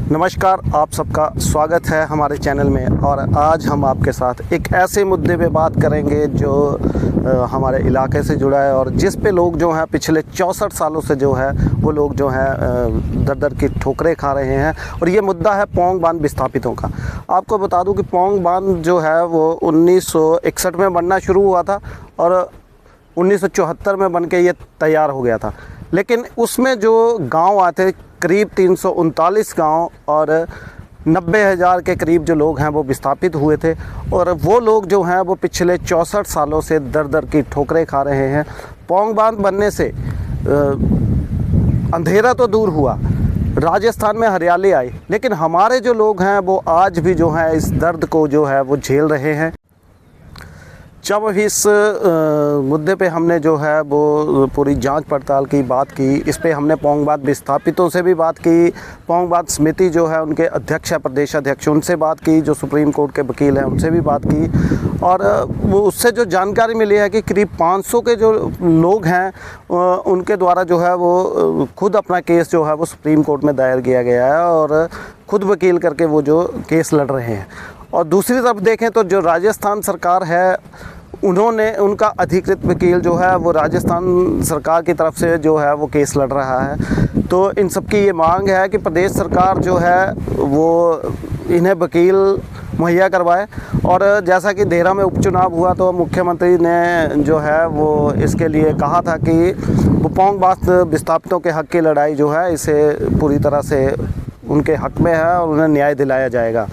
नमस्कार, आप सबका स्वागत है हमारे चैनल में। और आज हम आपके साथ एक ऐसे मुद्दे पे बात करेंगे जो हमारे इलाके से जुड़ा है और जिस पे लोग जो हैं पिछले 64 सालों से जो है वो लोग जो हैं दर दर की ठोकरें खा रहे हैं। और ये मुद्दा है पौंग बांध विस्थापितों का। आपको बता दूं कि पौंग बांध जो है वो 1961 में बनना शुरू हुआ था और 1974 में बन के ये तैयार हो गया था। लेकिन उसमें जो गांव आते करीब 339 गांव और 90,000 के करीब जो लोग हैं वो विस्थापित हुए थे। और वो लोग जो हैं वो पिछले 64 सालों से दर दर की ठोकरें खा रहे हैं। पौंग बांध बनने से अंधेरा तो दूर हुआ, राजस्थान में हरियाली आई, लेकिन हमारे जो लोग हैं वो आज भी जो हैं इस दर्द को जो है वो झेल रहे हैं। जब इस मुद्दे पे हमने जो है वो पूरी जांच पड़ताल की बात की, इस पे हमने पौंग बांध विस्थापितों से भी बात की, पौंग बांध समिति जो है उनके अध्यक्ष है, प्रदेश अध्यक्ष, उनसे बात की, जो सुप्रीम कोर्ट के वकील हैं उनसे भी बात की। और वो उससे जो जानकारी मिली है कि करीब 500 के जो लोग हैं उनके द्वारा जो है वो खुद अपना केस जो है वो सुप्रीम कोर्ट में दायर किया गया है और खुद वकील करके वो जो केस लड़ रहे हैं। और दूसरी तरफ देखें तो जो राजस्थान सरकार है उनका अधिकृत वकील जो है वो राजस्थान सरकार की तरफ से जो है वो केस लड़ रहा है। तो इन सब की ये मांग है कि प्रदेश सरकार जो है वो इन्हें वकील मुहैया करवाए। और जैसा कि देहरा में उपचुनाव हुआ तो मुख्यमंत्री ने जो है वो इसके लिए कहा था कि वो पौंग बांध विस्थापितों के हक़ की लड़ाई जो है इसे पूरी तरह से उनके हक़ में है और उन्हें न्याय दिलाया जाएगा।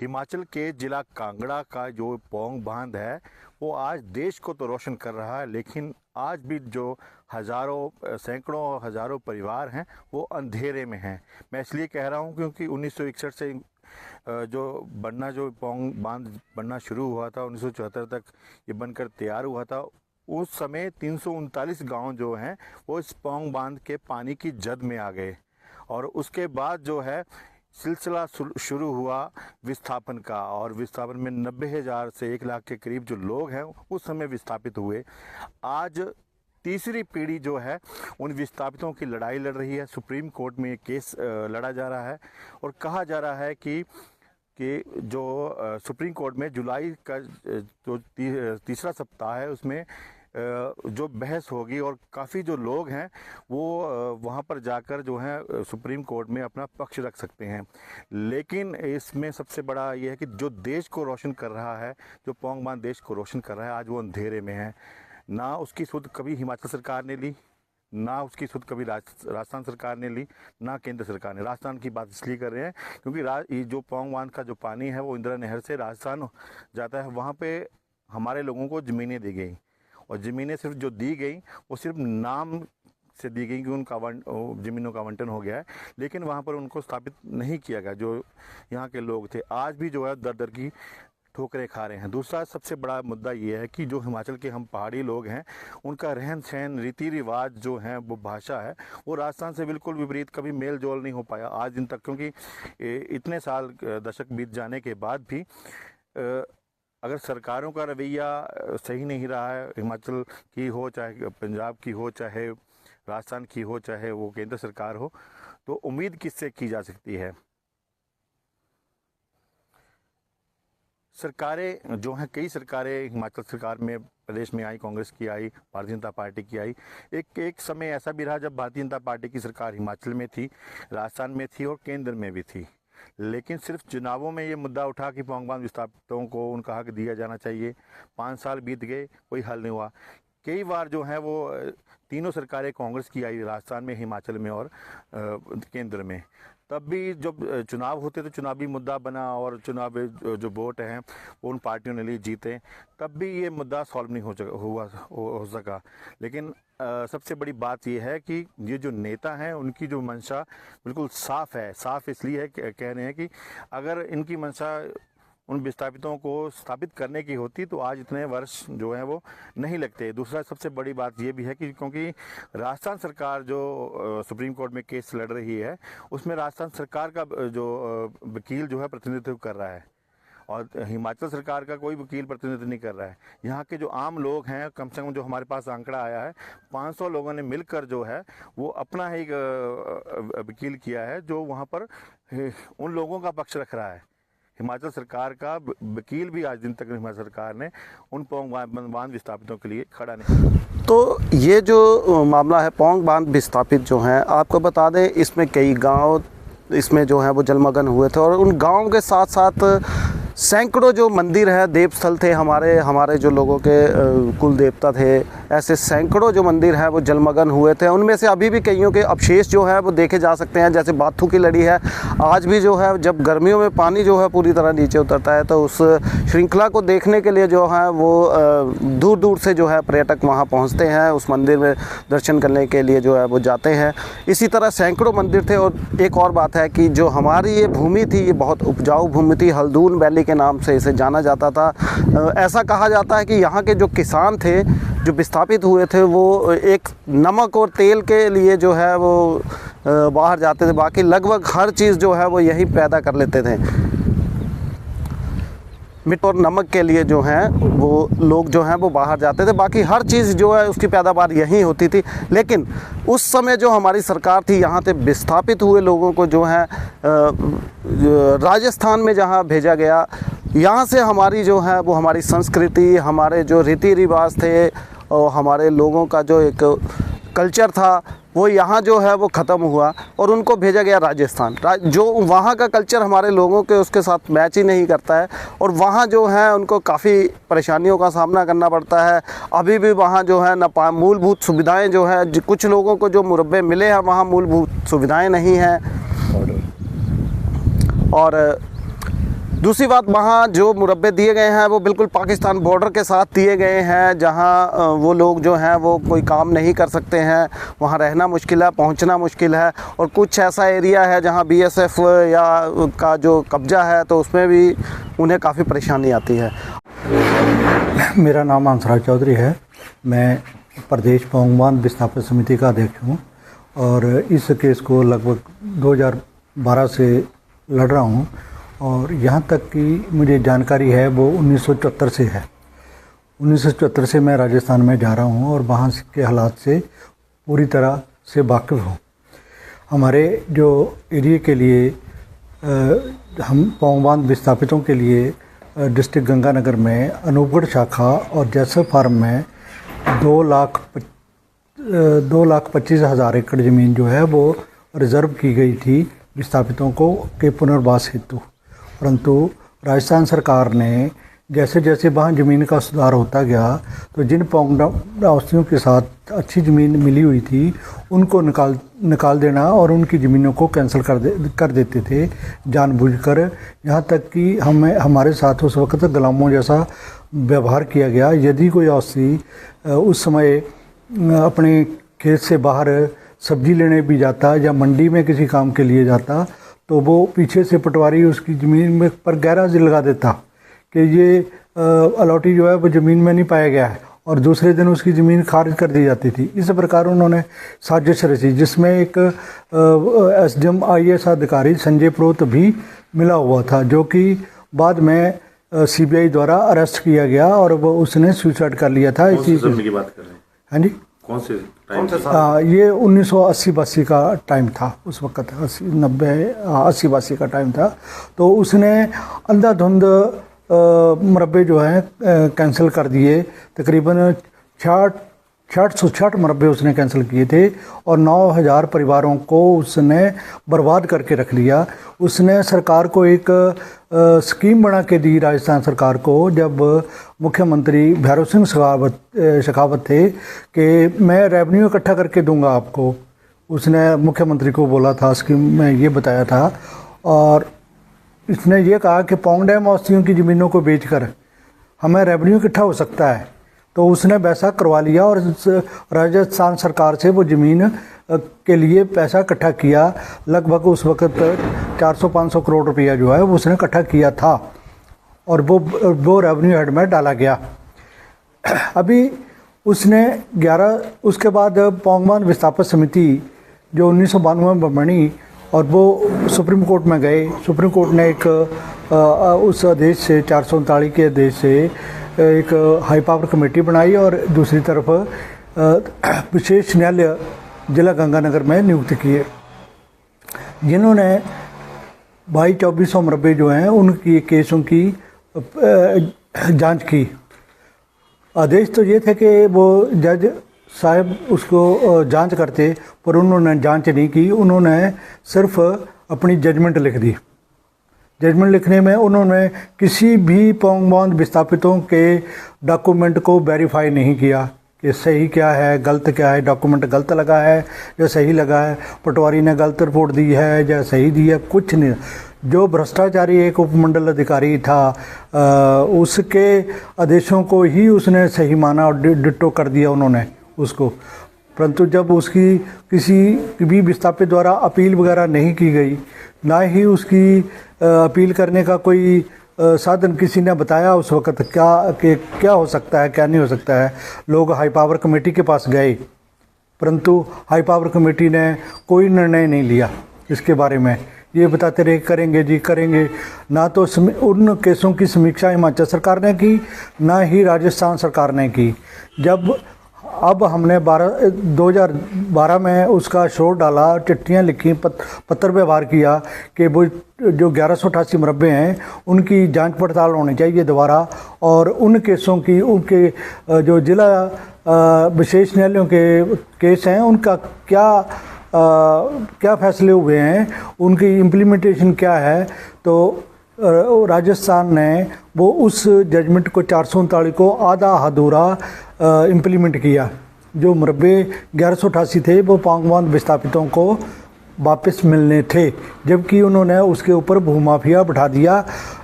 हिमाचल के जिला कांगड़ा का जो पौंग बांध है वो आज देश को तो रोशन कर रहा है, लेकिन आज भी जो हज़ारों सैकड़ों हज़ारों परिवार हैं वो अंधेरे में हैं। मैं इसलिए कह रहा हूँ क्योंकि 1961 से जो पौंग बांध बनना शुरू हुआ था, 1974 तक ये बनकर तैयार हुआ था। उस समय 339 गांव जो हैं वो इस पौंग बांध के पानी की जद में आ गए। और उसके बाद जो है सिलसिला शुरू हुआ विस्थापन का, और विस्थापन में 90,000 से 1 लाख के करीब जो लोग हैं उस समय विस्थापित हुए। आज तीसरी पीढ़ी जो है उन विस्थापितों की लड़ाई लड़ रही है। सुप्रीम कोर्ट में ये केस लड़ा जा रहा है और कहा जा रहा है कि जो सुप्रीम कोर्ट में जुलाई का जो तीसरा सप्ताह है उसमें जो बहस होगी और काफ़ी जो लोग हैं वो वहाँ पर जाकर जो है सुप्रीम कोर्ट में अपना पक्ष रख सकते हैं। लेकिन इसमें सबसे बड़ा ये है कि जो देश को रोशन कर रहा है, जो पौंग बांध देश को रोशन कर रहा है, आज वो अंधेरे में है। ना उसकी सुध कभी हिमाचल सरकार ने ली, ना उसकी सुध कभी राजस्थान सरकार ने ली, ना केंद्र सरकार ने। राजस्थान की बात इसलिए कर रहे हैं क्योंकि ये जो पौंग बांध का जो पानी है वो इंदिरा नहर से राजस्थान जाता है। वहाँ पे हमारे लोगों को ज़मीनें दी गई और ज़मीनें सिर्फ जो दी गई वो सिर्फ नाम से दी गई कि उनका ज़मीनों का आवंटन हो गया है, लेकिन वहाँ पर उनको स्थापित नहीं किया गया जो यहाँ के लोग थे। आज भी जो है दर दर की ठोकरें खा रहे हैं। दूसरा सबसे बड़ा मुद्दा ये है कि जो हिमाचल के हम पहाड़ी लोग हैं उनका रहन सहन, रीति रिवाज जो हैं, वो भाषा है, वो राजस्थान से बिल्कुल विपरीत, कभी मेल जोल नहीं हो पाया आज दिन तक। क्योंकि इतने साल दशक बीत जाने के बाद भी अगर सरकारों का रवैया सही नहीं रहा है, हिमाचल की हो चाहे पंजाब की हो चाहे राजस्थान की हो चाहे वो केंद्र सरकार हो, तो उम्मीद किससे की जा सकती है। सरकारें जो हैं, कई सरकारें हिमाचल सरकार में प्रदेश में आई, कांग्रेस की आई, भारतीय जनता पार्टी की आई। एक समय ऐसा भी रहा जब भारतीय जनता पार्टी की सरकार हिमाचल में थी, राजस्थान में थी और केंद्र में भी थी। लेकिन सिर्फ चुनावों में ये मुद्दा उठा कि पौंग बांध विस्थापितों को उनका हक दिया जाना चाहिए। 5 साल बीत गए, कोई हल नहीं हुआ। कई बार जो है वो तीनों सरकारें कांग्रेस की आई, राजस्थान में, हिमाचल में और केंद्र में। तब भी जब चुनाव होते तो चुनावी मुद्दा बना और चुनाव जो वोट हैं वो उन पार्टियों ने लिए, जीते, तब भी ये मुद्दा सॉल्व नहीं हो सका। लेकिन सबसे बड़ी बात ये है कि ये जो नेता हैं उनकी जो मंशा बिल्कुल साफ़ है। साफ़ इसलिए कह रहे हैं कि अगर इनकी मंशा उन विस्थापितों को स्थापित करने की होती तो आज इतने वर्ष जो हैं वो नहीं लगते। दूसरा सबसे बड़ी बात ये भी है कि क्योंकि राजस्थान सरकार जो सुप्रीम कोर्ट में केस लड़ रही है उसमें राजस्थान सरकार का जो वकील जो है प्रतिनिधित्व कर रहा है, और हिमाचल सरकार का कोई वकील प्रतिनिधित्व नहीं कर रहा है। यहाँ के जो आम लोग हैं, कम से कम जो हमारे पास आंकड़ा आया है, 500 लोगों ने मिलकर जो है वो अपना ही वकील किया है, जो वहाँ पर उन लोगों का पक्ष रख रहा है। हिमाचल सरकार का वकील भी आज दिन तक हिमाचल सरकार ने उन पौंग बांध विस्थापितों के लिए खड़ा नहीं। तो ये जो मामला है पौंग बांध विस्थापित जो हैं, आपको बता दें इसमें कई गांव इसमें जो है वो जलमग्न हुए थे, और उन गांवों के साथ साथ सैकड़ों जो मंदिर है, देव स्थल थे, हमारे जो लोगों के कुल देवता थे, ऐसे सैकड़ों जो मंदिर हैं वो जलमग्न हुए थे। उनमें से अभी भी कईयों के अवशेष जो है वो देखे जा सकते हैं। जैसे बाथू की लड़ी है, आज भी जो है जब गर्मियों में पानी जो है पूरी तरह नीचे उतरता है तो उस श्रृंखला को देखने के लिए जो है वो दूर दूर से जो है पर्यटक वहाँ पहुँचते हैं, उस मंदिर में दर्शन करने के लिए जो है वो जाते हैं। इसी तरह सैकड़ों मंदिर थे। और एक और बात है कि जो हमारी ये भूमि थी, ये बहुत उपजाऊ भूमि थी, हल्दून वैली के नाम से इसे जाना जाता था। ऐसा कहा जाता है कि यहाँ के जो किसान थे, जो विस्थापित हुए थे, वो एक नमक और तेल के लिए जो है वो बाहर जाते थे, बाकी लगभग हर चीज़ जो है वो यही पैदा कर लेते थे। मिर्च और नमक के लिए जो हैं वो लोग जो हैं वो बाहर जाते थे, बाकी हर चीज़ जो है उसकी पैदावार यहीं होती थी। लेकिन उस समय जो हमारी सरकार थी, यहाँ से विस्थापित हुए लोगों को जो है राजस्थान में जहाँ भेजा गया, यहाँ से हमारी जो है वो हमारी संस्कृति, हमारे जो रीति रिवाज थे और हमारे लोगों का जो एक कल्चर था, वो यहाँ जो है वो ख़त्म हुआ और उनको भेजा गया राजस्थान। जो वहाँ का कल्चर हमारे लोगों के उसके साथ मैच ही नहीं करता है, और वहाँ जो है उनको काफ़ी परेशानियों का सामना करना पड़ता है। अभी भी वहाँ जो है न मूलभूत सुविधाएं जो है, कुछ लोगों को जो मुरब्बे मिले हैं वहाँ मूलभूत सुविधाएं नहीं हैं। और दूसरी बात, वहाँ जो मुरब्बे दिए गए हैं वो बिल्कुल पाकिस्तान बॉर्डर के साथ दिए गए हैं, जहाँ वो लोग जो हैं वो कोई काम नहीं कर सकते हैं, वहाँ रहना मुश्किल है, पहुँचना मुश्किल है। और कुछ ऐसा एरिया है जहाँ BSF या का जो कब्ज़ा है तो उसमें भी उन्हें काफ़ी परेशानी आती है। मेरा नाम हंसराज चौधरी है। मैं प्रदेश पौंग बांध विस्थापित समिति का अध्यक्ष हूँ और इस केस को लगभग 2012 से लड़ रहा हूँ, और यहाँ तक कि मुझे जानकारी है वो 1974 से है। 1974 से मैं राजस्थान में जा रहा हूँ और वहाँ के हालात से पूरी तरह से वाकिफ़ हूँ। हमारे जो एरिया के लिए हम पौंग बांध विस्थापितों के लिए डिस्ट्रिक्ट गंगानगर में अनूपगढ़ शाखा और जैसर फार्म में 2,25,000 एकड़ ज़मीन जो है वो रिज़र्व की गई थी विस्थापितों को के पुनर्वास हेतु। परंतु राजस्थान सरकार ने जैसे जैसे वहाँ ज़मीन का सुधार होता गया तो जिन पौंग निवासियों के साथ अच्छी ज़मीन मिली हुई थी उनको निकाल देना और उनकी ज़मीनों को कैंसिल कर देते थे जानबूझकर। यहाँ तक कि हमारे साथ उस वक़्त गुलामों जैसा व्यवहार किया गया। यदि कोई आवासी उस समय अपने खेत से बाहर सब्ज़ी लेने भी जाता या मंडी में किसी काम के लिए जाता तो वो पीछे से पटवारी उसकी ज़मीन में पर गहरा लगा देता कि ये अलॉटी जो है वो ज़मीन में नहीं पाया गया है, और दूसरे दिन उसकी ज़मीन खारिज कर दी जाती थी। इस प्रकार उन्होंने साजिश रची जिसमें एक SDM IAS अधिकारी संजय प्रोत भी मिला हुआ था, जो कि बाद में CBI द्वारा अरेस्ट किया गया और वो उसने सुसाइड कर लिया था। इसी की बात कर रहे हैं? हाँ जी, कौन से साल? ये 1980-82 का टाइम था। उस वक़्त 80-82 का टाइम था। तो उसने अंधाधुंध मुरब्बे जो हैं कैंसिल कर दिए। तकरीबन 66 मुरब्बे उसने कैंसिल किए थे और 9,000 परिवारों को उसने बर्बाद करके रख लिया। उसने सरकार को एक स्कीम बना के दी, राजस्थान सरकार को, जब मुख्यमंत्री भैरव सिंह शेखावत थे कि मैं रेवेन्यू इकट्ठा करके दूंगा आपको। उसने मुख्यमंत्री को बोला था, स्कीम में ये बताया था, और इसने ये कहा कि पौंग डैम वासियों की ज़मीनों को बेचकर हमें रेवेन्यू इकट्ठा हो सकता है। तो उसने वैसा करवा लिया और राजस्थान सरकार से वो ज़मीन के लिए पैसा इकट्ठा किया। लगभग उस वक़्त 400-500 करोड़ रुपया जो है वो उसने इकट्ठा किया था और वो रेवेन्यू हेड में डाला गया। अभी उसने उसके बाद पौंग बांध विस्थापित समिति जो 1992 में बनी और वो सुप्रीम कोर्ट में गए। सुप्रीम कोर्ट ने एक उस आदेश से 439 के आदेश से एक हाई पावर कमेटी बनाई और दूसरी तरफ विशेष न्यायालय जिला गंगानगर में नियुक्त किए, जिन्होंने 2200 मुरब्बे जो हैं उनकी केसों की जांच की। आदेश तो ये थे कि वो जज साहब उसको जांच करते, पर उन्होंने जांच नहीं की। उन्होंने सिर्फ अपनी जजमेंट लिख दी। जजमेंट लिखने में उन्होंने किसी भी पौंग बांध विस्थापितों के डॉक्यूमेंट को वेरीफाई नहीं किया कि सही क्या है, गलत क्या है, डॉक्यूमेंट गलत लगा है या सही लगा है, पटवारी ने गलत रिपोर्ट दी है या सही दी है, कुछ नहीं। जो भ्रष्टाचारी एक उपमंडल अधिकारी था उसके आदेशों को ही उसने सही माना और डिट्टो कर दिया उन्होंने उसको। परंतु जब उसकी किसी भी विस्थापित द्वारा अपील वगैरह नहीं की गई, ना ही उसकी अपील करने का कोई साधन किसी ने बताया उस वक़्त क्या हो सकता है, क्या नहीं हो सकता है। लोग हाई पावर कमेटी के पास गए, परंतु हाई पावर कमेटी ने कोई निर्णय नहीं लिया इसके बारे में। ये बताते रहे करेंगे जी करेंगे। ना तो उन केसों की समीक्षा हिमाचल सरकार ने की, ना ही राजस्थान सरकार ने की। जब अब हमने 2012 में उसका शोर डाला, चिट्ठियाँ लिखी, पत्र व्यवहार किया कि वो जो 1188 मुरब्बे हैं उनकी जांच पड़ताल होनी चाहिए दोबारा, और उन केसों की उनके जो जिला विशेष न्यायालयों के केस हैं उनका क्या फैसले हुए हैं, उनकी इम्प्लीमेंटेशन क्या है। तो राजस्थान ने वो उस जजमेंट को 439 को आधा अधूरा इम्प्लीमेंट किया। जो मुरब्बे 1188 थे वो पौंग बांध विस्थापितों को वापस मिलने थे, जबकि उन्होंने उसके ऊपर भूमाफिया बैठा दिया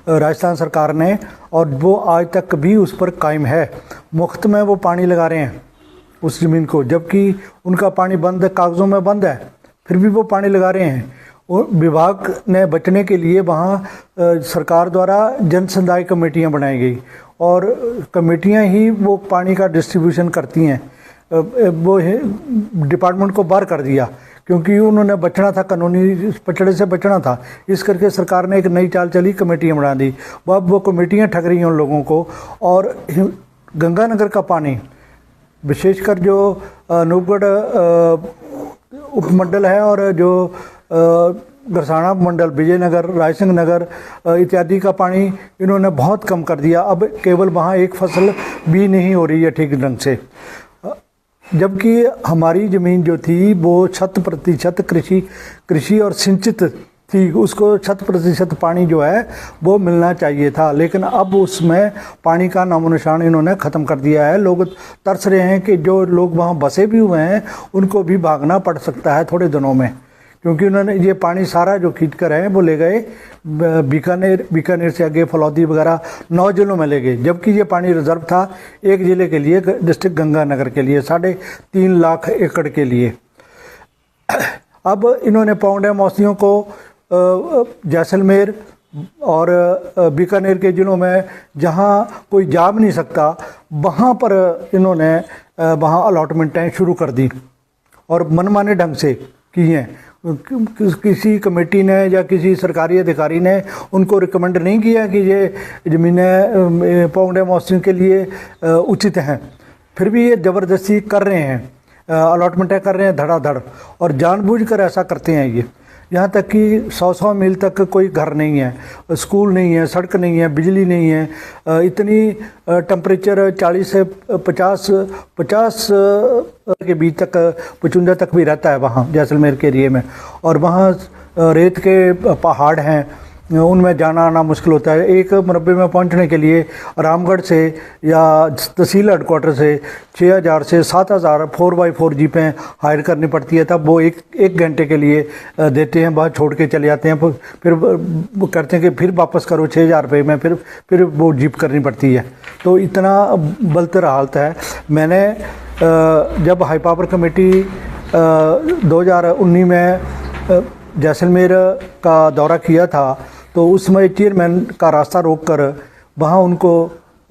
राजस्थान सरकार ने, और वो आज तक भी उस पर कायम है। मुफ्त में वो पानी लगा रहे हैं उस ज़मीन को, जबकि उनका पानी बंद, कागज़ों में बंद है, फिर भी वो पानी लगा रहे हैं। और विभाग ने बचने के लिए वहाँ सरकार द्वारा जन संदाय कमेटियाँ बनाई गई, और कमेटियाँ ही वो पानी का डिस्ट्रीब्यूशन करती हैं। वो डिपार्टमेंट को बाहर कर दिया क्योंकि उन्होंने बचना था, कानूनी पचड़े से बचना था। इस करके सरकार ने एक नई चाल चली, कमेटियाँ बना दी। वो कमेटियाँ ठग रही हैं उन लोगों को। और गंगानगर का पानी, विशेषकर जो अनूपगढ़ उपमंडल है और जो गरसाना मंडल, विजयनगर, रायसिंह नगर इत्यादि का पानी इन्होंने बहुत कम कर दिया। अब केवल वहाँ एक फसल भी नहीं हो रही है ठीक ढंग से, जबकि हमारी ज़मीन जो थी वो 100% कृषि और सिंचित थी। उसको 100% पानी जो है वो मिलना चाहिए था, लेकिन अब उसमें पानी का नामो निशान इन्होंने ख़त्म कर दिया है। लोग तरस रहे हैं कि जो लोग वहाँ बसे भी हुए हैं उनको भी भागना पड़ सकता है थोड़े दिनों में, क्योंकि उन्होंने ये पानी सारा जो खींच कर है वो ले गए बीकानेर से आगे फलौदी वगैरह 9 जिलों में ले गए, जबकि ये पानी रिजर्व था एक ज़िले के लिए, डिस्ट्रिक्ट गंगानगर के लिए, 3.5 लाख एकड़ के लिए। अब इन्होंने पौंग डैम वासियों को जैसलमेर और बीकानेर के ज़िलों में जहाँ कोई जा भी नहीं सकता वहाँ पर इन्होंने वहाँ अलॉटमेंटें शुरू कर दी और मनमाने ढंग से की हैं। किसी कमेटी ने या किसी सरकारी अधिकारी ने उनको रिकमेंड नहीं किया कि ये ज़मीनें पौंग डैम वासियों के लिए उचित हैं, फिर भी ये ज़बरदस्ती कर रहे हैं, अलॉटमेंटें कर रहे हैं धड़ाधड़, और जानबूझकर ऐसा करते हैं। ये यहाँ तक कि 100 मील तक कोई घर नहीं है, स्कूल नहीं है, सड़क नहीं है, बिजली नहीं है। इतनी टेम्परेचर 40 से 50 के बीच तक, 55 तक भी रहता है वहाँ जैसलमेर के एरिए में, और वहाँ रेत के पहाड़ हैं, उनमें जाना आना मुश्किल होता है। एक मुरब्बे में पहुंचने के लिए रामगढ़ से या तहसील हेडक्वार्टर से 6000 से 7000 4x4 जीपें हायर करनी पड़ती है, तब वो एक घंटे के लिए देते हैं, बाद छोड़ के चले जाते हैं। फिर वो कहते हैं कि फिर वापस करो 6000 रुपये में, फिर वो जीप करनी पड़ती है। तो इतना बलतर हालत है। मैंने जब हाई पावर कमेटी 2019 में जैसलमेर का दौरा किया था, तो उसमें चेयरमैन का रास्ता रोककर वहाँ उनको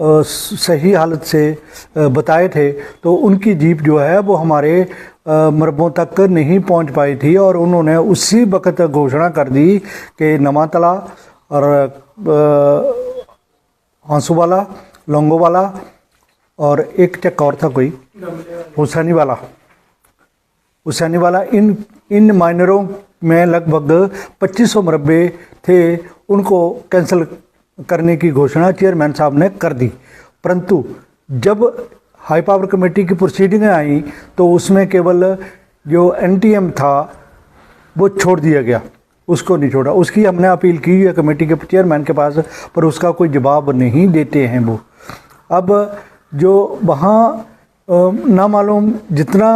सही हालत से बताए थे, तो उनकी जीप जो है वो हमारे मरबों तक नहीं पहुंच पाई थी और उन्होंने उसी वक्त घोषणा कर दी कि नमातला और आंसूवाला, लौंगोवाला और एक चक्का और था कोई हुसैनी वाला इन माइनरों में लगभग 2500 मरबे थे, उनको कैंसिल करने की घोषणा चेयरमैन साहब ने कर दी। परंतु जब हाई पावर कमेटी की प्रोसीडिंगें आई तो उसमें केवल जो एनटीएम था वो छोड़ दिया गया, उसको नहीं छोड़ा। उसकी हमने अपील की है कमेटी के चेयरमैन के पास, पर उसका कोई जवाब नहीं देते हैं वो। अब जो वहाँ ना मालूम जितना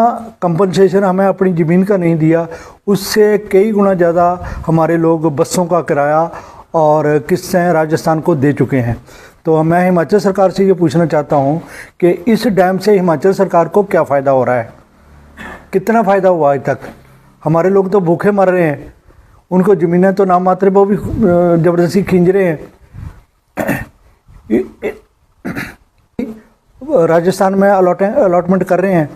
कंपनसेशन हमें अपनी ज़मीन का नहीं दिया, उससे कई गुना ज़्यादा हमारे लोग बसों का किराया और किस्तें राजस्थान को दे चुके हैं। तो मैं हिमाचल सरकार से ये पूछना चाहता हूँ कि इस डैम से हिमाचल सरकार को क्या फ़ायदा हो रहा है, कितना फ़ायदा हुआ आज तक? हमारे लोग तो भूखे मर रहे हैं, उनको ज़मीनें तो नाम मात्र वो भी ज़बरदस्ती खींच रहे हैं। राजस्थान में अलॉटमेंट कर रहे हैं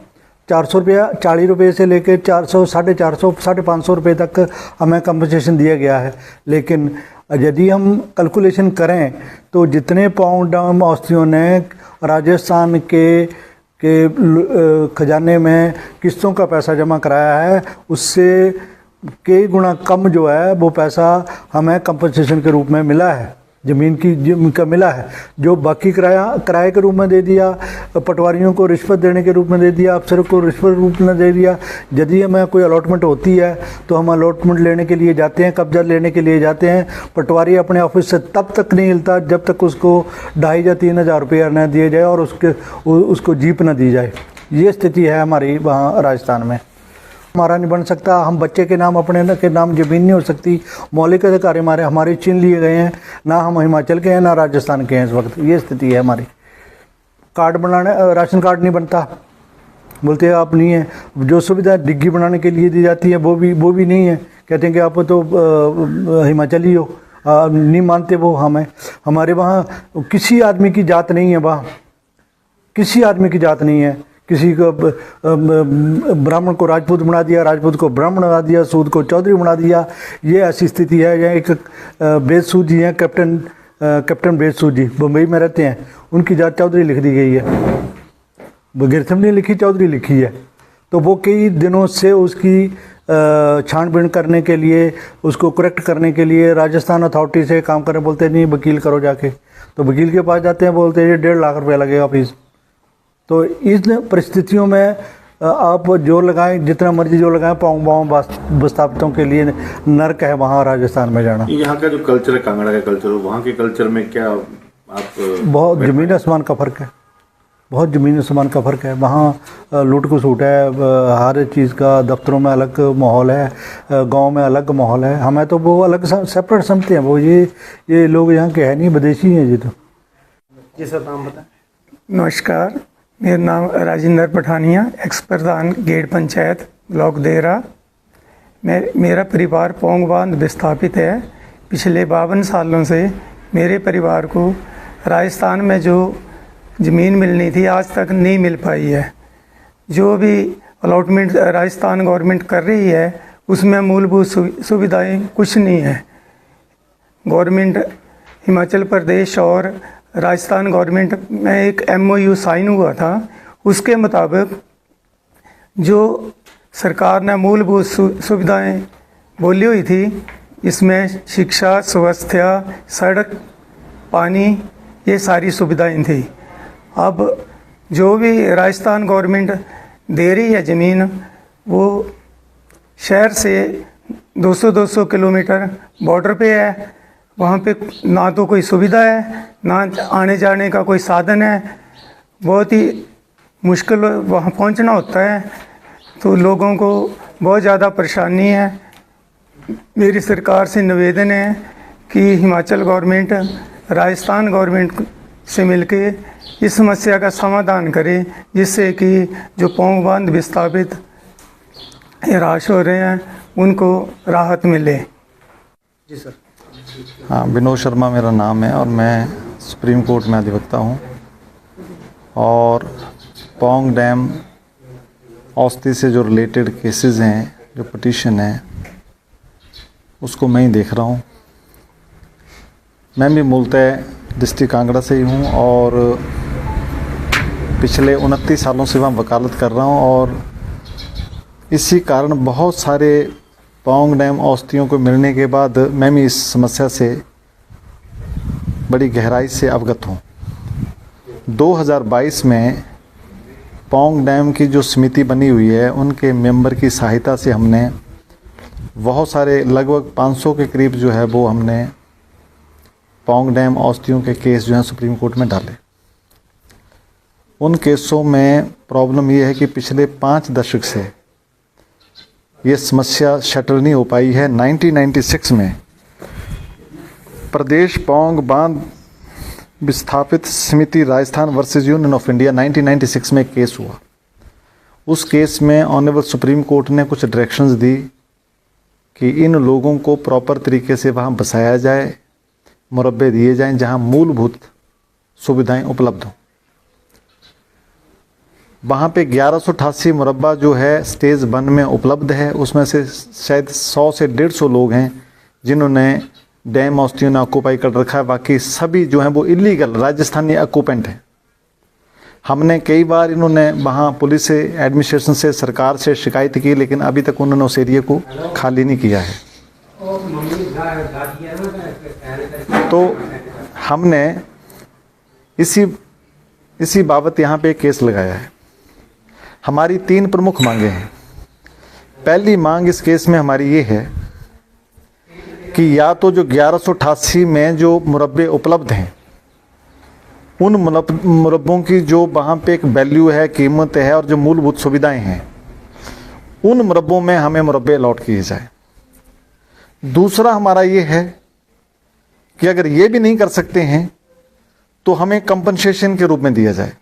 400 रुपया, 40 रुपये से लेकर 400, 450, 550 रुपये तक हमें कंपनसेशन दिया गया है। लेकिन यदि हम कैलकुलेशन करें तो जितने पाउंड डैम औस्तियों ने राजस्थान के खजाने में किस्तों का पैसा जमा कराया है, उससे कई गुना कम जो है वो पैसा हमें कंपनसेशन के रूप में मिला है, ज़मीन का मिला है। जो बाकी किराए के रूप में दे दिया, पटवारियों को रिश्वत देने के रूप में दे दिया, अफसरों को रिश्वत रूप में दे दिया। यदि हमें कोई अलॉटमेंट होती है तो हम अलॉटमेंट लेने के लिए जाते हैं, कब्जा लेने के लिए जाते हैं, पटवारी अपने ऑफिस से तब तक नहीं हिलता जब तक उसको 2,500 या 3,000 रुपया न दिए जाए और उसको जीप न दी जाए। ये स्थिति है हमारी वहाँ राजस्थान में। हमारा नहीं बन सकता, हम बच्चे के नाम, अपने के नाम ज़मीन नहीं हो सकती। मौलिक अधिकार हमारे छीन लिए गए हैं, ना हम हिमाचल के हैं ना राजस्थान के हैं। इस वक्त ये स्थिति है हमारी। कार्ड बनाने, राशन कार्ड नहीं बनता, बोलते हैं आप नहीं है। जो सुविधा डिग्गी बनाने के लिए दी जाती है वो भी नहीं है, कहते हैं कि आप तो हिमाचली हो, नहीं मानते वो हमें। हमारे वहाँ किसी आदमी की जात नहीं है, वहाँ किसी आदमी की जात नहीं है। किसी को ब्राह्मण को राजपूत बना दिया, राजपूत को ब्राह्मण बना दिया, सूद को चौधरी बना दिया। ये ऐसी स्थिति है। यहाँ एक बेद सूद जी हैं, कैप्टन बेद सूद जी बम्बई में रहते हैं, उनकी जात चौधरी लिख दी गई है, गिरथम नहीं लिखी, चौधरी लिखी है। तो वो कई दिनों से उसकी छानबीन करने के लिए, उसको करेक्ट करने के लिए राजस्थान अथॉरिटी से काम करने बोलते नहीं, वकील करो जाके। तो वकील के पास जाते हैं, बोलते हैं 1.5 लाख रुपया लगेगा फीस। तो इन परिस्थितियों में आप जो लगाएं, जितना मर्जी जो लगाएं, पाँव विस्थापितों के लिए नर्क है वहाँ राजस्थान में जाना। यहाँ का जो कल्चर है, कांगड़ा का कल्चर, वहाँ के कल्चर में क्या आप बहुत ज़मीन आसमान का फ़र्क है, बहुत ज़मीन आसमान का फ़र्क है। वहाँ लूट खसूट है, हर चीज़ का, दफ्तरों में अलग माहौल है, गांव में अलग माहौल है। हमें तो वो अलग सेपरेट समझते हैं। वो ये लोग यहाँ के हैं नहीं, विदेशी हैं ये तो। जी सर, नाम बताएं। नमस्कार, मेरा नाम राजेंद्र पठानिया, एक्स प्रधान गेट पंचायत ब्लॉक देहरा। मेरा परिवार पोंग बांध विस्थापित है। पिछले 52 सालों से मेरे परिवार को राजस्थान में जो ज़मीन मिलनी थी आज तक नहीं मिल पाई है। जो भी अलॉटमेंट राजस्थान गवर्नमेंट कर रही है उसमें मूलभूत सुविधाएं कुछ नहीं है। गवर्नमेंट हिमाचल प्रदेश और राजस्थान गवर्नमेंट में एक MOU साइन हुआ था, उसके मुताबिक जो सरकार ने मूलभूत सुविधाएं बोली हुई थी, इसमें शिक्षा, स्वास्थ्य, सड़क, पानी, ये सारी सुविधाएं थी। अब जो भी राजस्थान गवर्नमेंट दे रही है ज़मीन, वो शहर से 200 किलोमीटर बॉर्डर पे है। वहाँ पे ना तो कोई सुविधा है, ना आने जाने का कोई साधन है। बहुत ही मुश्किल वहाँ पहुँचना होता है, तो लोगों को बहुत ज़्यादा परेशानी है। मेरी सरकार से निवेदन है कि हिमाचल गवर्नमेंट राजस्थान गवर्नमेंट से मिलके इस समस्या का समाधान करे, जिससे कि जो पोंग बांध विस्थापित निराश हो रहे हैं उनको राहत मिले। जी सर। हाँ, विनोद शर्मा मेरा नाम है और मैं सुप्रीम कोर्ट में अधिवक्ता हूँ। और पौंग डैम औस्ती से जो रिलेटेड केसेस हैं, जो पिटीशन है, उसको मैं ही देख रहा हूँ। मैं भी मूलतः डिस्ट्रिक्ट कांगड़ा से ही हूँ और पिछले 29 सालों से वहाँ वकालत कर रहा हूँ और इसी कारण बहुत सारे पौंग डैम औस्तियों को मिलने के बाद मैं भी इस समस्या से बड़ी गहराई से अवगत हूँ। 2022 में पौंग डैम की जो समिति बनी हुई है, उनके मेंबर की सहायता से हमने बहुत सारे लगभग 500 के करीब जो है वो हमने पौंग डैम औस्तियों के केस जो हैं सुप्रीम कोर्ट में डाले। उन केसों में प्रॉब्लम ये है कि पिछले 5 दशक से ये समस्या शटल नहीं हो पाई है। 1996 में प्रदेश पौंग बांध विस्थापित समिति Rajasthan versus union of India 1996 में केस हुआ। उस केस में ऑनरेबल सुप्रीम कोर्ट ने कुछ डायरेक्शंस दी कि इन लोगों को प्रॉपर तरीके से वहाँ बसाया जाए, मुरब्बे दिए जाएं जहाँ मूलभूत सुविधाएं उपलब्ध हों। वहाँ पे 1188 मुरब्बा जो है स्टेज 1 में उपलब्ध है। उसमें से शायद 100 से 150 लोग हैं जिन्होंने डैम औस्तियों ने ऑक्यूपाई कर रखा है। बाकी सभी जो हैं वो इलीगल राजस्थानी ऑक्यूपेंट हैं। हमने कई बार इन्होंने वहाँ पुलिस से, एडमिनिस्ट्रेशन से, सरकार से शिकायत की, लेकिन अभी तक उन्होंने उस एरिया को खाली नहीं किया है। तो हमने इसी बाबत यहाँ पे केस लगाया है। हमारी 3 प्रमुख मांगे हैं। पहली मांग इस केस में हमारी ये है कि या तो जो 1188 में जो मुरब्बे उपलब्ध हैं, उन मुरब्बों की जो वहाँ पे एक वैल्यू है, कीमत है और जो मूलभूत सुविधाएं हैं, उन मुरब्बों में हमें मुरब्बे अलॉट किए जाए। दूसरा हमारा ये है कि अगर ये भी नहीं कर सकते हैं तो हमें कंपनसेशन के रूप में दिया जाए।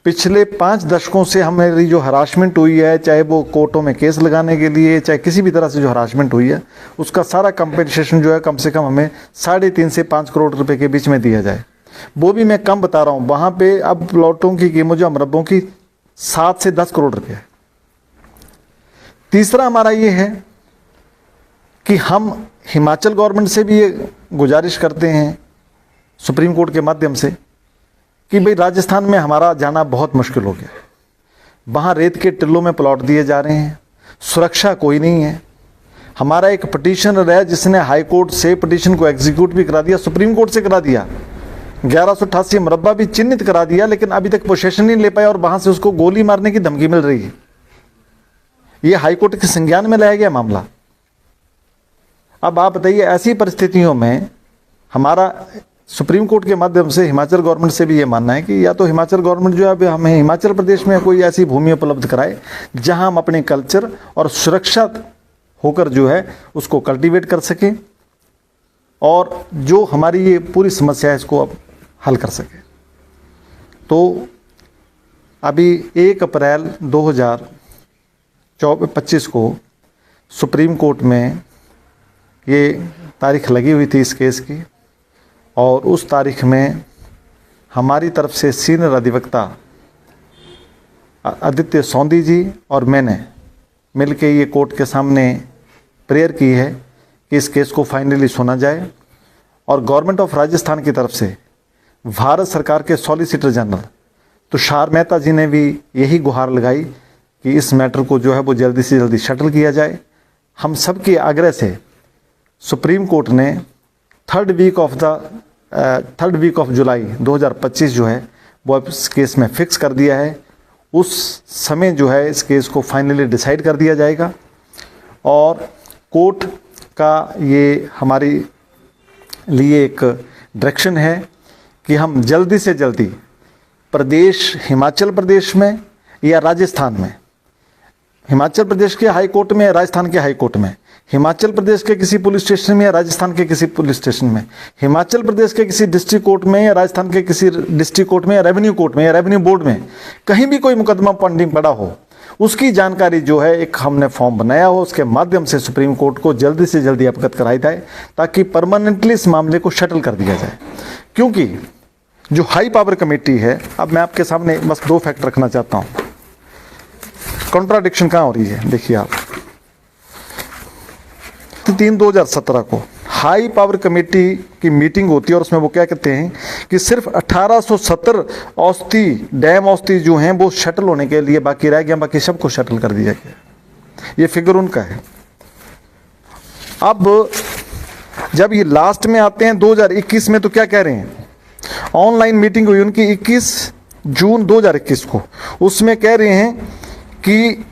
पिछले 5 दशकों से हमारी जो हरासमेंट हुई है, चाहे वो कोर्टों में केस लगाने के लिए, चाहे किसी भी तरह से जो हरासमेंट हुई है, उसका सारा कंपनसेशन जो है कम से कम हमें 3.5 से 5 करोड़ रुपए के बीच में दिया जाए। वो भी मैं कम बता रहा हूँ। वहाँ पे अब प्लॉटों की कीमत जो मुरब्बों की 7 से 10 करोड़ रुपये है। तीसरा हमारा ये है कि हम हिमाचल गवर्नमेंट से भी ये गुजारिश करते हैं सुप्रीम कोर्ट के माध्यम से कि भाई राजस्थान में हमारा जाना बहुत मुश्किल हो गया। वहाँ रेत के टिल्लों में प्लॉट दिए जा रहे हैं, सुरक्षा कोई नहीं है। हमारा एक पिटीशनर है जिसने हाई कोर्ट से पिटीशन को एग्जीक्यूट भी करा दिया, सुप्रीम कोर्ट से करा दिया, 1188 मुरब्बा भी चिन्हित करा दिया, लेकिन अभी तक पोसेशन नहीं ले पाया और वहाँ से उसको गोली मारने की धमकी मिल रही है। ये हाई कोर्ट के संज्ञान में लाया गया मामला। अब आप बताइए, ऐसी परिस्थितियों में हमारा सुप्रीम कोर्ट के माध्यम से हिमाचल गवर्नमेंट से भी ये मानना है कि या तो हिमाचल गवर्नमेंट जो है हमें हिमाचल प्रदेश में कोई ऐसी भूमि उपलब्ध कराए जहां हम अपने कल्चर और सुरक्षित होकर जो है उसको कल्टीवेट कर सकें और जो हमारी ये पूरी समस्या है इसको अब हल कर सकें। तो अभी 1 अप्रैल 2025 को सुप्रीम कोर्ट में ये तारीख लगी हुई थी इस केस की, और उस तारीख में हमारी तरफ से सीनियर अधिवक्ता आदित्य सोंधी जी और मैंने मिलके ये कोर्ट के सामने प्रेयर की है कि इस केस को फाइनली सुना जाए। और गवर्नमेंट ऑफ राजस्थान की तरफ से भारत सरकार के सॉलिसिटर जनरल तुषार मेहता जी ने भी यही गुहार लगाई कि इस मैटर को जो है वो जल्दी से जल्दी शटल किया जाए। हम सब के आग्रह से सुप्रीम कोर्ट ने 3rd वीक ऑफ जुलाई 2025 जो है वो इस केस में फिक्स कर दिया है। उस समय जो है इस केस को फाइनली डिसाइड कर दिया जाएगा और कोर्ट का ये हमारी लिए एक डायरेक्शन है कि हम जल्दी से जल्दी प्रदेश, हिमाचल प्रदेश में या राजस्थान में, हिमाचल प्रदेश के हाई कोर्ट में, राजस्थान के हाई कोर्ट में, हिमाचल प्रदेश के किसी पुलिस स्टेशन में या राजस्थान के किसी पुलिस स्टेशन में, हिमाचल प्रदेश के किसी डिस्ट्रिक्ट कोर्ट में या राजस्थान के किसी डिस्ट्रिक्ट कोर्ट में या रेवेन्यू कोर्ट में या रेवेन्यू बोर्ड में कहीं भी कोई मुकदमा पेंडिंग पड़ा हो, उसकी जानकारी जो है एक हमने फॉर्म बनाया हो, उसके माध्यम से सुप्रीम कोर्ट को जल्दी से जल्दी अवगत कराई जाए ताकि परमानेंटली इस मामले को शटल कर दिया जाए। क्योंकि जो हाई पावर कमेटी है, अब मैं आपके सामने बस 2 फैक्ट रखना चाहता हूँ। कॉन्ट्राडिक्शन कहाँ हो रही है, देखिए आप। 3/2017 को हाई पावर कमेटी की मीटिंग होती है और उसमें वो क्या कहते हैं कि सिर्फ 1870 औस्ती डैम औस्ती जो हैं वो शटल होने के लिए बाकी रह गया, बाकी सबको शटल कर दिया गया। ये फिगर उनका है। अब जब ये लास्ट में आते हैं 2021 में, तो क्या कह रहे हैं, ऑनलाइन मीटिंग हुई उनकी 21 जून 2021 को, उसमें कह रहे हैं कि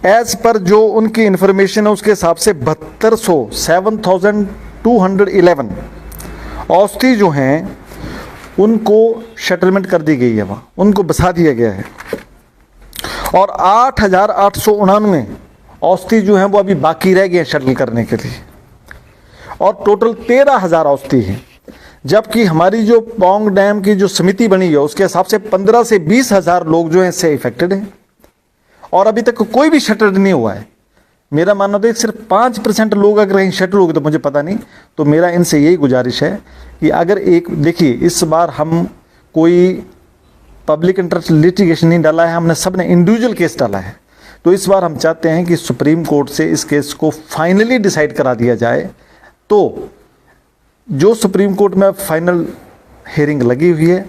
एज पर जो उनकी इंफॉर्मेशन है उसके हिसाब से 7211 औस्ती जो हैं उनको शटलमेंट कर दी गई है, वहाँ उनको बसा दिया गया है। और 8,899 औस्ती जो हैं वो अभी बाकी रह गए हैं शटल करने के लिए, और टोटल 13,000 औस्ती हैं। जबकि हमारी जो पौंग डैम की जो समिति बनी है उसके हिसाब से 15 से 20 हज़ार लोग जो हैं इससे इफेक्टेड हैं, और अभी तक कोई भी शटर नहीं हुआ है। मेरा मानना तो सिर्फ 5% लोग अगर कहीं शटर हो गए तो मुझे पता नहीं। तो मेरा इनसे यही गुजारिश है कि अगर एक देखिए, इस बार हम कोई पब्लिक इंटरेस्ट लिटिगेशन नहीं डाला है, हमने सब ने इंडिविजुअल केस डाला है। तो इस बार हम चाहते हैं कि सुप्रीम कोर्ट से इस केस को फाइनली डिसाइड करा दिया जाए। तो जो सुप्रीम कोर्ट में फाइनल हियरिंग लगी हुई है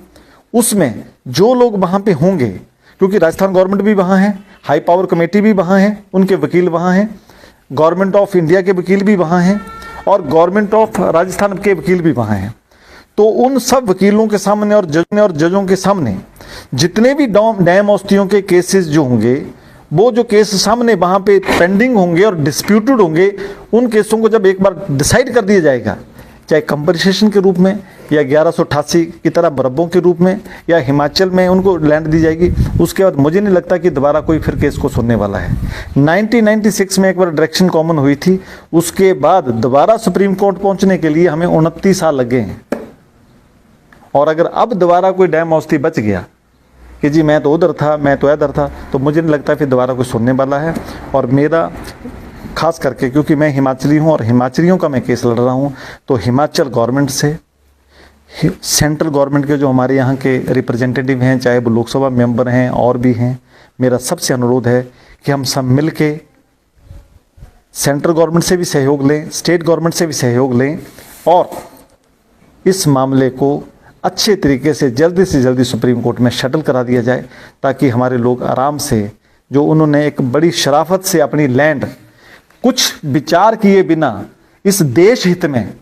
उसमें जो लोग वहाँ पे होंगे, क्योंकि राजस्थान गवर्नमेंट भी वहाँ है, हाई पावर कमेटी भी वहाँ है, उनके वकील वहाँ हैं, गवर्नमेंट ऑफ इंडिया के वकील भी वहाँ हैं, और गवर्नमेंट ऑफ राजस्थान के वकील भी वहाँ हैं। तो उन सब वकीलों के सामने और जजों के सामने जितने भी डैम औस्तियों के केसेस जो होंगे, वो जो केस सामने वहाँ पे पेंडिंग होंगे और डिस्प्यूटेड होंगे, उन केसों को जब एक बार डिसाइड कर दिया जाएगा, चाहे कंपनसेशन के रूप में या 1188 की तरह मुरब्बों के रूप में या हिमाचल में उनको लैंड दी जाएगी, उसके बाद मुझे नहीं लगता कि दोबारा कोई फिर केस को सुनने वाला है। 1996 में एक बार डायरेक्शन कॉमन हुई थी, उसके बाद दोबारा सुप्रीम कोर्ट पहुंचने के लिए हमें 29 साल लगे हैं। और अगर अब दोबारा कोई डैम औस्ती बच गया कि जी मैं तो उधर था, मैं तो इधर था, तो मुझे नहीं लगता फिर दोबारा कोई सुनने वाला है। और मेरा खास करके, क्योंकि मैं हिमाचली हूं और हिमाचलियों का मैं केस लड़ रहा हूं, तो हिमाचल गवर्नमेंट से, सेंट्रल गवर्नमेंट के जो हमारे यहाँ के रिप्रेजेंटेटिव हैं, चाहे वो लोकसभा मेंबर हैं और भी हैं, मेरा सबसे अनुरोध है कि हम सब मिल के सेंट्रल गवर्नमेंट से भी सहयोग लें, स्टेट गवर्नमेंट से भी सहयोग लें, और इस मामले को अच्छे तरीके से जल्दी सुप्रीम कोर्ट में शटल करा दिया जाए, ताकि हमारे लोग आराम से, जो उन्होंने एक बड़ी शराफत से अपनी लैंड कुछ विचार किए बिना इस देश हित में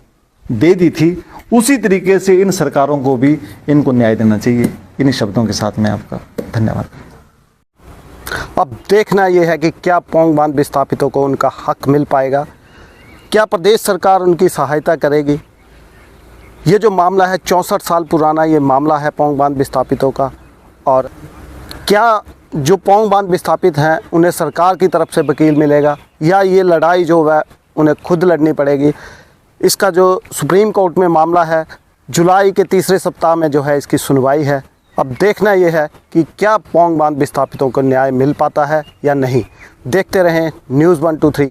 दे दी थी, उसी तरीके से इन सरकारों को भी इनको न्याय देना चाहिए। इन्हीं शब्दों के साथ मैं आपका धन्यवाद। अब देखना यह है कि क्या पौंग बांध विस्थापितों को उनका हक मिल पाएगा, क्या प्रदेश सरकार उनकी सहायता करेगी। ये जो मामला है 64 साल पुराना ये मामला है पौंग बांध विस्थापितों का, और क्या जो पौंग बांध विस्थापित हैं उन्हें सरकार की तरफ से वकील मिलेगा या ये लड़ाई जो है उन्हें खुद लड़नी पड़ेगी। इसका जो सुप्रीम कोर्ट में मामला है, जुलाई के तीसरे सप्ताह में जो है इसकी सुनवाई है। अब देखना यह है कि क्या पौंग बांध विस्थापितों को न्याय मिल पाता है या नहीं। देखते रहें News 123।